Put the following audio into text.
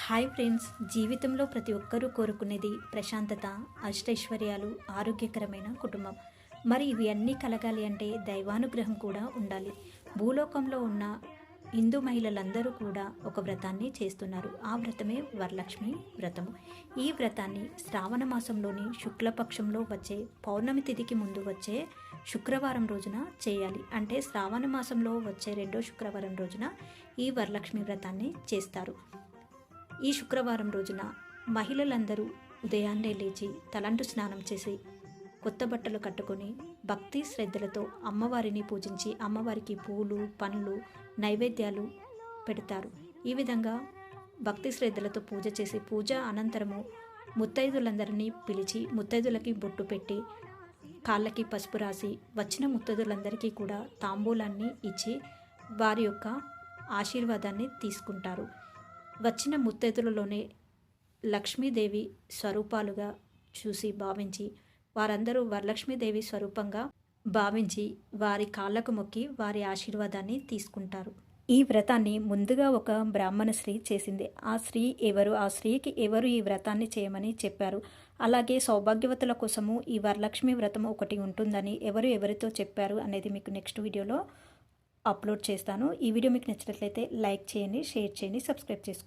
Hi friends, జీవితంలో ప్రతి ఒక్కరూ కోరుకునేది ప్రశాంతత, అష్టైశ్వర్యాలు, ఆరోగ్యకరమైన కుటుంబం. మరి ఇవి అన్నీ కలగాలి అంటే దైవానుగ్రహం కూడా ఉండాలి. భూలోకంలో ఉన్న హిందూ మహిళలందరూ కూడా ఒక వ్రతాన్ని చేస్తున్నారు. ఆ వ్రతమే వరలక్ష్మి వ్రతము. ఈ వ్రతాన్ని శ్రావణ మాసంలోని శుక్లపక్షంలో వచ్చే పౌర్ణమి తిథికి ముందు వచ్చే శుక్రవారం రోజున చేయాలి. అంటే శ్రావణ మాసంలో వచ్చే రెండో శుక్రవారం రోజున ఈ వరలక్ష్మి వ్రతాన్ని చేస్తారు. ఈ శుక్రవారం రోజున మహిళలందరూ ఉదయాన్నే లేచి తలంటు స్నానం చేసి కొత్త బట్టలు కట్టుకొని భక్తి శ్రద్ధలతో అమ్మవారిని పూజించి అమ్మవారికి పూలు, పండ్లు, నైవేద్యాలు పెడతారు. ఈ విధంగా భక్తి శ్రద్ధలతో పూజ చేసి పూజ అనంతరము ముత్తైదులందరినీ పిలిచి ముత్తైదులకి బొట్టు పెట్టి కాళ్ళకి పసుపు రాసి వచ్చిన ముత్తైదులందరికీ కూడా తాంబూలాన్ని ఇచ్చి వారి యొక్క ఆశీర్వాదాన్ని తీసుకుంటారు. వచ్చిన ముత్తైదులలోనే లక్ష్మీదేవి స్వరూపాలుగా చూసి భావించి వారందరూ వరలక్ష్మీదేవి స్వరూపంగా భావించి వారి కాళ్ళకు మొక్కి వారి ఆశీర్వాదాన్ని తీసుకుంటారు. ఈ వ్రతాన్ని ముందుగా ఒక బ్రాహ్మణ స్త్రీ చేసింది. ఆ స్త్రీ ఎవరు, ఆ స్త్రీకి ఎవరు ఈ వ్రతాన్ని చేయమని చెప్పారు, అలాగే సౌభాగ్యవతుల కోసము ఈ వరలక్ష్మి వ్రతం ఒకటి ఉంటుందని ఎవరితో చెప్పారు అనేది మీకు నెక్స్ట్ వీడియోలో అప్లోడ్ చేస్తాను. ఈ వీడియో మీకు నచ్చినట్లయితే లైక్ చేయండి, షేర్ చేయండి, సబ్స్క్రైబ్ చేసుకోండి.